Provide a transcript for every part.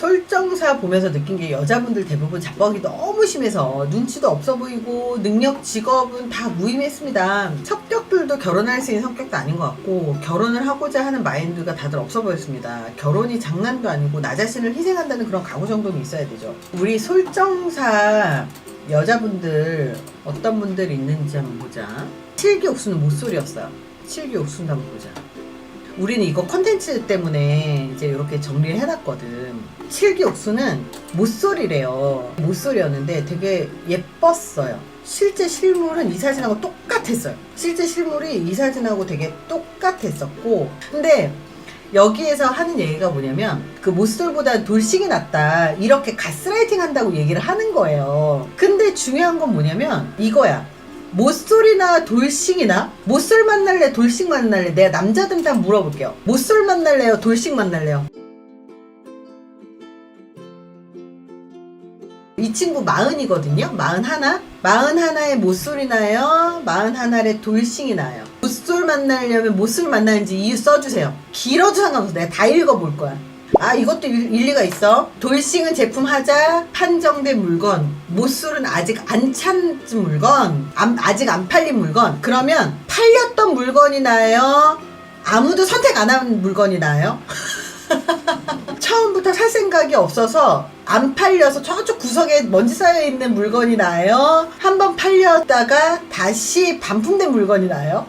솔정사 보면서 느낀 게 여자분들 대부분 잡벅이 너무 심해서 눈치도 없어 보이고 능력 직업은 다 무의미했습니다. 성격들도 결혼할 수 있는 성격도 아닌 것 같고 결혼을 하고자 하는 마인드가 다들 없어 보였습니다. 결혼이 장난도 아니고 나 자신을 희생한다는 그런 각오 정도는 있어야 되죠. 우리 솔정사 여자분들 어떤 분들이 있는지 한번 보자. 칠기옥수는 모쏠이었어요. 칠기옥수는 한번 보자. 우리는 이거 컨텐츠 때문에 이제 이렇게 정리를 해놨거든. 칠기옥수는 모쏠이래요. 모쏠이었는데 되게 예뻤어요. 실제 실물은 이 사진하고 똑같았어요. 실제 실물이 이 사진하고 되게 똑같았었고, 근데 여기에서 하는 얘기가 뭐냐면 그 모쏠보다 돌싱이 낫다 이렇게 가스라이팅 한다고 얘기를 하는 거예요. 근데 중요한 건 뭐냐면 이거야. 모쏠이나 돌싱이나 모쏠 만날래 돌싱 만날래? 내가 남자들한테 한번 물어볼게요. 모쏠 만날래요 돌싱 만날래요? 이 친구 40이거든요. 41에 모쏠이 나요? 41에 돌싱이 나요? 모쏠 만나려면 모쏠 만나는지 이유 써주세요. 길어도 상관없어. 내가 다 읽어볼 거야. 아, 이것도 일리가 있어. 돌싱은 제품 하자 판정된 물건, 모쏠은 아직 안 찬 물건, 아직 안 팔린 물건. 그러면 팔렸던 물건이 나요? 아무도 선택 안 한 물건이 나요? 처음부터 살 생각이 없어서 안 팔려서 저쪽 구석에 먼지 쌓여있는 물건이 나요? 한번 팔렸다가 다시 반품된 물건이 나요?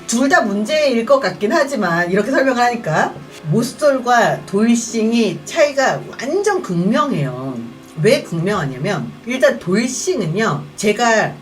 둘 다 문제일 것 같긴 하지만 이렇게 설명하니까 모쏠과 돌싱이 차이가 완전 극명해요. 왜 극명하냐면 일단 돌싱은요, 제가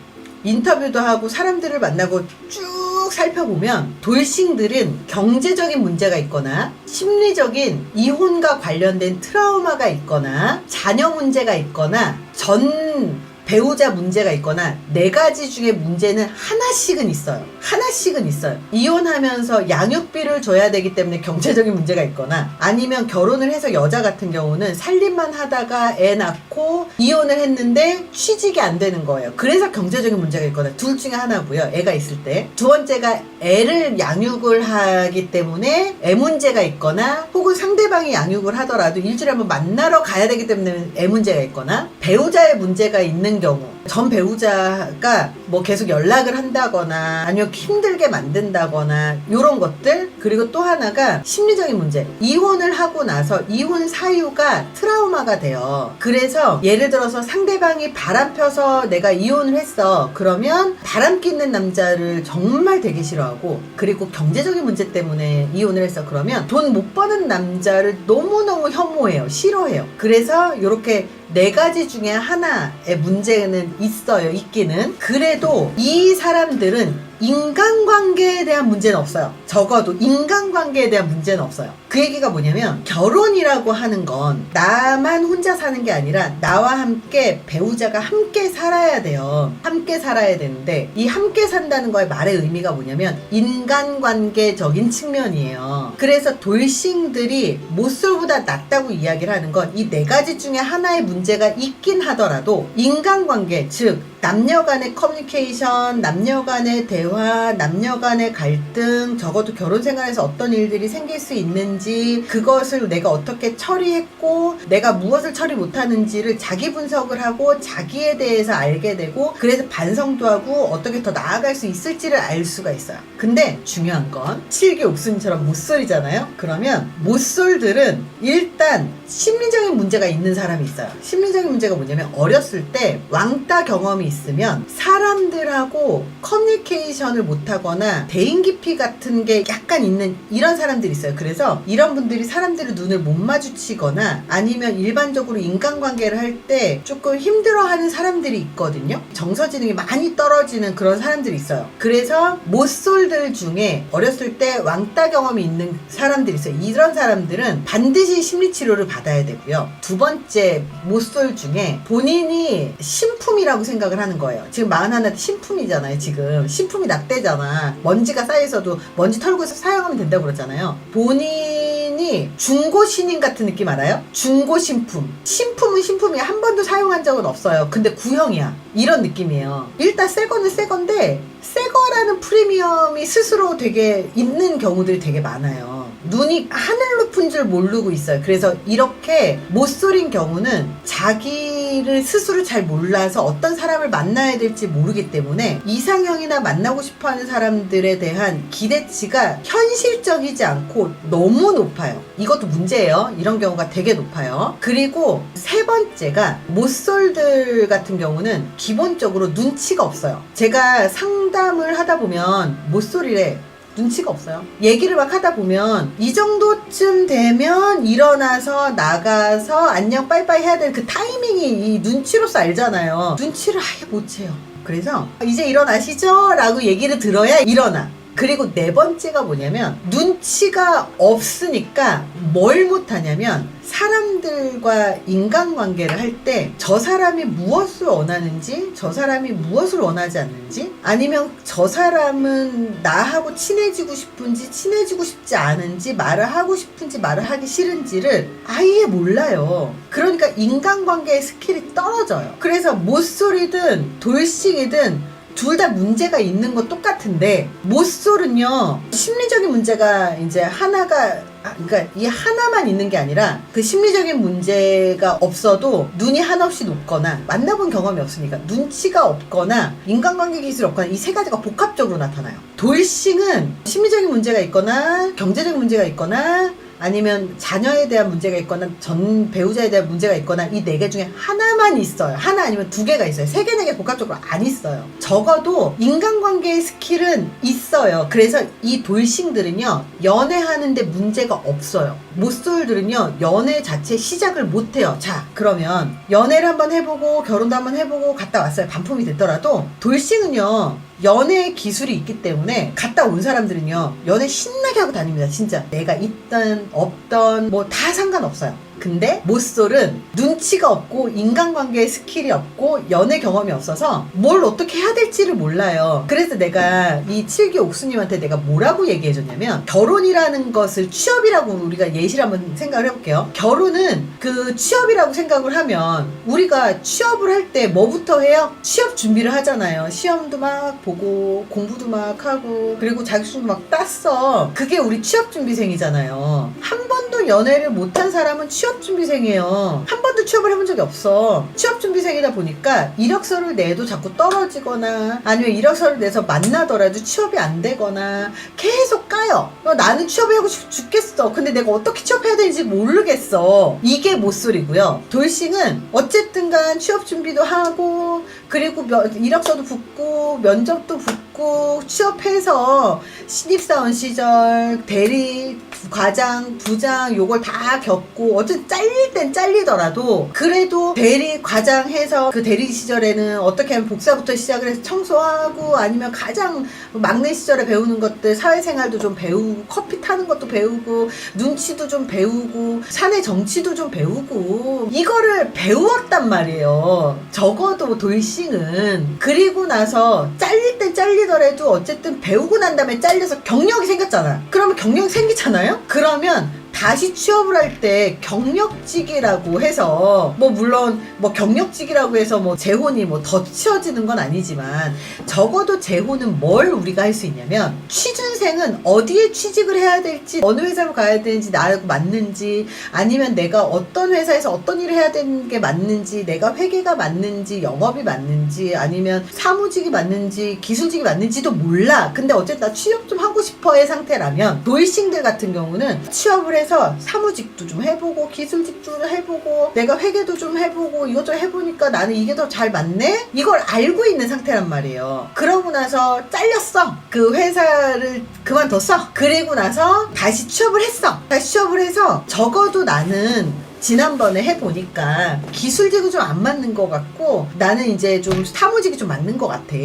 인터뷰도 하고 사람들을 만나고 쭉 살펴보면 돌싱들은 경제적인 문제가 있거나 심리적인 이혼과 관련된 트라우마가 있거나 자녀 문제가 있거나 전 배우자 문제가 있거나 4가지 중에 문제는 하나씩은 있어요. 이혼하면서 양육비를 줘야 되기 때문에 경제적인 문제가 있거나, 아니면 결혼을 해서 여자 같은 경우는 살림만 하다가 애 낳고 이혼을 했는데 취직이 안 되는 거예요. 그래서 경제적인 문제가 있거나, 둘 중에 하나고요. 애가 있을 때. 두 번째가 애를 양육을 하기 때문에 애 문제가 있거나, 혹은 상대방이 양육을 하더라도 일주일에 한번 만나러 가야 되기 때문에 애 문제가 있거나, 배우자의 문제가 있는 경우, 전 배우자가 뭐 계속 연락을 한다거나 아니면 힘들게 만든다거나 요런 것들. 그리고 또 하나가 심리적인 문제. 이혼을 하고 나서 이혼 사유가 트라우마가 돼요. 그래서 예를 들어서 상대방이 바람 펴서 내가 이혼을 했어. 그러면 바람 끼는 남자를 정말 되게 싫어하고, 그리고 경제적인 문제 때문에 이혼을 했어. 그러면 돈 못 버는 남자를 너무너무 혐오해요. 싫어해요. 그래서 요렇게 4가지 중에 하나의 문제는 있어요. 있기는. 그래도 이 사람들은 인간관계에 대한 문제는 없어요. 적어도 인간관계에 대한 문제는 없어요. 그 얘기가 뭐냐면, 결혼이라고 하는 건 나만 혼자 사는 게 아니라 나와 함께 배우자가 함께 살아야 돼요. 함께 살아야 되는데, 이 함께 산다는 거의 말의 의미가 뭐냐면 인간관계적인 측면이에요. 그래서 돌싱들이 모쏠보다 낫다고 이야기를 하는 건 이 4가지 중에 하나의 문제가 있긴 하더라도 인간관계, 즉 남녀 간의 커뮤니케이션, 남녀 간의 대화, 남녀 간의 갈등, 적어도 결혼 생활에서 어떤 일들이 생길 수 있는지, 그것을 내가 어떻게 처리했고 내가 무엇을 처리 못하는지를 자기 분석을 하고 자기에 대해서 알게 되고, 그래서 반성도 하고 어떻게 더 나아갈 수 있을지를 알 수가 있어요. 근데 중요한 건 칠기옥순이처럼 모쏠이잖아요. 그러면 모쏠들은 일단 심리적인 문제가 있는 사람이 있어요. 심리적인 문제가 뭐냐면, 어렸을 때 왕따 경험이 있으면 사람들하고 커뮤니케이션을 못하거나 대인 기피 같은 게 약간 있는 이런 사람들이 있어요. 그래서 이런 분들이 사람들의 눈을 못 마주치거나 아니면 일반적으로 인간관계를 할 때 조금 힘들어하는 사람들이 있거든요. 정서지능이 많이 떨어지는 그런 사람들이 있어요. 그래서 모쏠들 중에 어렸을 때 왕따 경험이 있는 사람들이 있어요. 이런 사람들은 반드시 심리치료를 받아야 되고요. 두 번째, 모쏠 중에 본인이 신품이라고 생각을 하는 거예요. 지금 41대 신품이잖아요. 지금 신품이 낙대잖아. 먼지가 쌓여서도 먼지 털고 사용하면 된다고 그러잖아요. 본인이 중고 신인 같은 느낌 알아요? 중고 신품. 신품은 신품이야. 한 번도 사용한 적은 없어요. 근데 구형이야. 이런 느낌이에요. 일단 새 거는 새 건데 새 거라는 프리미엄이 스스로 되게 있는 경우들이 되게 많아요. 눈이 하늘 높은 줄 모르고 있어요. 그래서 이렇게 못쏠인 경우는 자기를 스스로 잘 몰라서 어떤 사람을 만나야 될지 모르기 때문에 이상형이나 만나고 싶어하는 사람들에 대한 기대치가 현실적이지 않고 너무 높아요. 이것도 문제예요. 이런 경우가 되게 높아요. 그리고 세 번째가 못쏠들 같은 경우는 기본적으로 눈치가 없어요. 제가 상담을 하다 보면 못쏠이래 눈치가 없어요. 얘기를 막 하다 보면 이 정도쯤 되면 일어나서 나가서 안녕 빠이빠이 해야 되는 그 타이밍이 이 눈치로서 알잖아요. 눈치를 아예 못 채요. 그래서 이제 일어나시죠? 라고 얘기를 들어야 일어나. 그리고 네 번째가 뭐냐면 눈치가 없으니까 뭘 못하냐면 사람들과 인간관계를 할 때 저 사람이 무엇을 원하는지, 저 사람이 무엇을 원하지 않는지, 아니면 저 사람은 나하고 친해지고 싶은지 친해지고 싶지 않은지, 말을 하고 싶은지 말을 하기 싫은지를 아예 몰라요. 그러니까 인간관계의 스킬이 떨어져요. 그래서 못소리든 돌싱이든 둘 다 문제가 있는 거 똑같은데 못쏠은요 심리적인 문제가 이제 하나가 그러니까 이 하나만 있는 게 아니라 그 심리적인 문제가 없어도 눈이 한없이 높거나 만나본 경험이 없으니까 눈치가 없거나 인간관계 기술이 없거나 이 세 가지가 복합적으로 나타나요. 돌싱은 심리적인 문제가 있거나 경제적인 문제가 있거나 아니면 자녀에 대한 문제가 있거나 전 배우자에 대한 문제가 있거나 이 네 개 중에 하나만 있어요. 하나 아니면 두 개가 있어요. 세 개, 네 개 복합적으로 안 있어요. 적어도 인간관계의 스킬은 있어요. 그래서 이 돌싱들은요 연애하는데 문제가 없어요. 못쏠들은요 연애 자체 시작을 못해요. 자 그러면 연애를 한번 해보고 결혼도 한번 해보고 갔다 왔어요. 반품이 됐더라도 돌싱은요 연애 기술이 있기 때문에 갔다 온 사람들은요 연애 신나게 하고 다닙니다. 진짜 내가 있던 없던 뭐 다 상관없어요. 근데 못쏠은 눈치가 없고 인간관계의 스킬이 없고 연애 경험이 없어서 뭘 어떻게 해야 될지를 몰라요. 그래서 내가 이 칠기 옥수님한테 내가 뭐라고 얘기해줬냐면 결혼이라는 것을 취업이라고 우리가 예시를 한번 생각을 해볼게요. 결혼은 그 취업이라고 생각을 하면 우리가 취업을 할 때 뭐부터 해요? 취업 준비를 하잖아요. 시험도 막 보고 공부도 막 하고 그리고 자격증도 막 땄어. 그게 우리 취업준비생이잖아요. 한 번도 연애를 못한 사람은 취업준비생이에요. 한 번도 취업을 해본 적이 없어. 취업준비생이다 보니까 이력서를 내도 자꾸 떨어지거나 아니면 이력서를 내서 만나더라도 취업이 안 되거나 계속 까요. 나는 취업하고 죽겠어. 근데 내가 어떻게 취업해야 되는지 모르겠어. 이게 못쏠이고요. 돌싱은 어쨌든 간 취업준비도 하고 그리고 이력서도 붙고 면접도 붙고 취업해서 신입사원 시절 대리 과장 부장 요걸 다 겪고 어쨌든 잘릴 땐 잘리더라도 그래도 대리 과장 해서 그 대리 시절에는 어떻게 하면 복사부터 시작을 해서 청소하고 아니면 가장 막내 시절에 배우는 것들 사회생활도 좀 배우고 커피 타는 것도 배우고 눈치도 좀 배우고 사내 정치도 좀 배우고 이거를 배웠단 말이에요. 적어도 돌싱은. 그리고 나서 잘릴 땐 잘리더라도 어쨌든 배우고 난 다음에 잘려서 경력이 생겼잖아. 그러면 경력이 생기잖아요. 그러면 다시 취업을 할 때 경력직이라고 해서 뭐 물론 뭐 경력직이라고 해서 뭐 재혼이 뭐 더 치워지는 건 아니지만 적어도 재혼은 뭘 우리가 할 수 있냐면 취준생은 어디에 취직을 해야 될지 어느 회사로 가야 되는지 나하고 맞는지 아니면 내가 어떤 회사에서 어떤 일을 해야 되는 게 맞는지 내가 회계가 맞는지 영업이 맞는지 아니면 사무직이 맞는지 기술직이 맞는지도 몰라. 근데 어쨌든 나 취업 좀 하고 싶어의 상태라면 돌싱들 같은 경우는 취업을 해서 사무직도 좀 해보고 기술직도 해보고 내가 회계도 좀 해보고 이것저것 해보니까 나는 이게 더 잘 맞네? 이걸 알고 있는 상태란 말이에요. 그러고 나서 잘렸어. 그 회사를 그만뒀어. 그리고 나서 다시 취업을 했어. 다시 취업을 해서 적어도 나는 지난번에 해보니까 기술직은 좀 안 맞는 것 같고 나는 이제 좀 사무직이 좀 맞는 것 같아.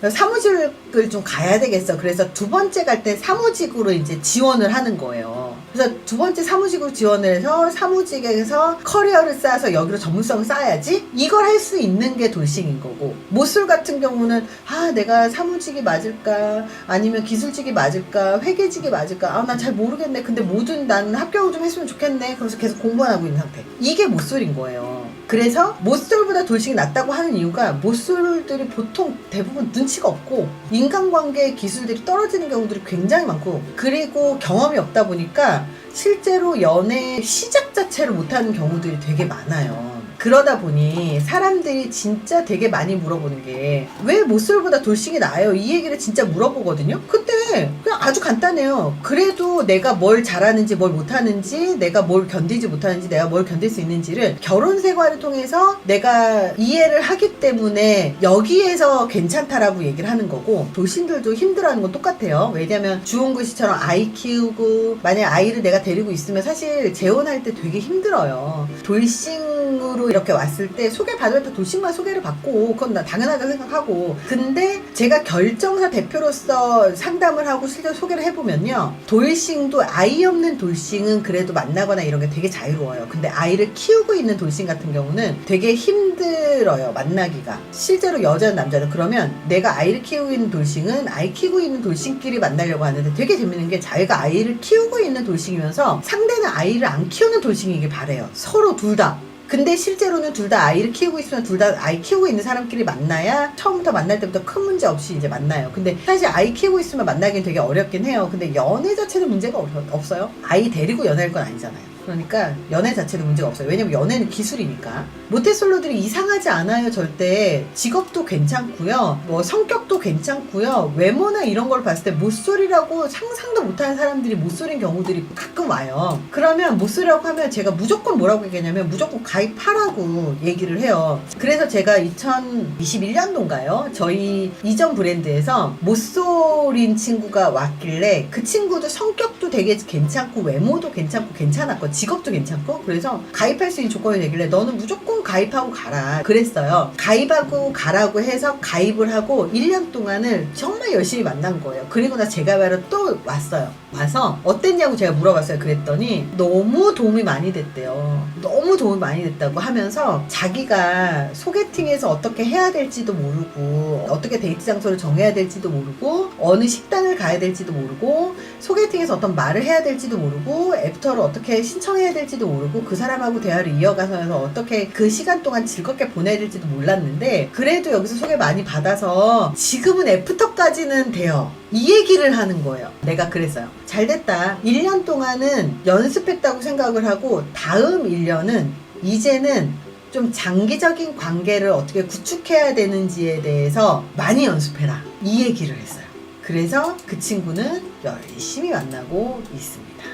사무직을 좀 가야 되겠어. 그래서 두 번째 갈 때 사무직으로 이제 지원을 하는 거예요. 그래서 두 번째 사무직으로 지원을 해서 사무직에서 커리어를 쌓아서 여기로 전문성을 쌓아야지 이걸 할 수 있는 게 돌싱인 거고 못쏠 같은 경우는 내가 사무직이 맞을까 아니면 기술직이 맞을까 회계직이 맞을까 난 잘 모르겠네. 근데 뭐든 나는 합격을 좀 했으면 좋겠네. 그래서 계속 공부만 하고 있는 상태. 이게 못쏠인 거예요. 그래서 못쏠보다 돌싱이 낫다고 하는 이유가 못쏠들이 보통 대부분 눈치가 없고 인간관계 기술들이 떨어지는 경우들이 굉장히 많고 그리고 경험이 없다 보니까 실제로 연애 시작 자체를 못하는 경우들이 되게 많아요. 그러다 보니 사람들이 진짜 되게 많이 물어보는 게 왜 모쏠보다 돌싱이 나아요? 이 얘기를 진짜 물어보거든요. 근데 그냥 아주 간단해요. 그래도 내가 뭘 잘하는지 뭘 못하는지, 내가 뭘 견디지 못하는지, 내가 뭘 견딜 수 있는지를 결혼 생활을 통해서 내가 이해를 하기 때문에 여기에서 괜찮다라고 얘기를 하는 거고, 돌싱들도 힘들어하는 건 똑같아요. 왜냐면 주홍글 씨처럼 아이 키우고 만약에 아이를 내가 데리고 있으면 사실 재혼할 때 되게 힘들어요. 돌싱으로 이렇게 왔을 때 소개받을 때 돌싱만 소개를 받고 그건 나 당연하다 생각하고, 근데 제가 결정사 대표로서 상담을 하고 실제로 소개를 해보면요, 돌싱도 아이 없는 돌싱은 그래도 만나거나 이런 게 되게 자유로워요. 근데 아이를 키우고 있는 돌싱 같은 경우는 되게 힘들어요, 만나기가. 실제로 여자는 남자는. 그러면 내가 아이를 키우고 있는 돌싱은 아이 키우고 있는 돌싱끼리 만나려고 하는데, 되게 재밌는 게 자기가 아이를 키우고 있는 돌싱이면서 상대는 아이를 안 키우는 돌싱이길 바래요, 서로 둘 다. 근데 실제로는 둘 다 아이를 키우고 있으면 둘 다 아이 키우고 있는 사람끼리 만나야 처음부터 만날 때부터 큰 문제 없이 이제 만나요. 근데 사실 아이 키우고 있으면 만나긴 되게 어렵긴 해요. 근데 연애 자체는 문제가 없어요. 아이 데리고 연애할 건 아니잖아요. 그러니까 연애 자체는 문제가 없어요. 왜냐면 연애는 기술이니까. 모태솔로들이 이상하지 않아요, 절대. 직업도 괜찮고요, 뭐 성격도 괜찮고요, 외모나 이런 걸 봤을 때 모쏠이라고 상상도 못하는 사람들이 모쏠인 경우들이 가끔 와요. 그러면 모쏠이라고 하면 제가 무조건 뭐라고 얘기하냐면 무조건 가입하라고 얘기를 해요. 그래서 제가 2021년도인가요? 저희 이전 브랜드에서 모쏠인 친구가 왔길래, 그 친구도 성격도 되게 괜찮고 외모도 괜찮고 괜찮았고 직업도 괜찮고, 그래서 가입할 수 있는 조건이 되길래 너는 무조건 가입하고 가라 그랬어요. 가입하고 가라고 해서 가입을 하고 1년 동안을 정말 열심히 만난 거예요. 그리고 나 제가 바로 또 왔어요. 와서 어땠냐고 제가 물어봤어요. 그랬더니 너무 도움이 많이 됐대요. 너무 도움이 많이 됐다고 하면서 자기가 소개팅에서 어떻게 해야 될지도 모르고, 어떻게 데이트 장소를 정해야 될지도 모르고, 어느 식당을 가야 될지도 모르고, 소개팅에서 어떤 말을 해야 될지도 모르고, 애프터를 어떻게 신청해야 될지도 모르고, 그 사람하고 대화를 이어가서 어떻게 그 시간 동안 즐겁게 보내야 될지도 몰랐는데, 그래도 여기서 소개 많이 받아서 지금은 애프터까지는 돼요. 이 얘기를 하는 거예요. 내가 그랬어요. 잘됐다. 1년 동안은 연습했다고 생각을 하고, 다음 1년은 이제는 좀 장기적인 관계를 어떻게 구축해야 되는지에 대해서 많이 연습해라, 이 얘기를 했어요. 그래서 그 친구는 열심히 만나고 있습니다.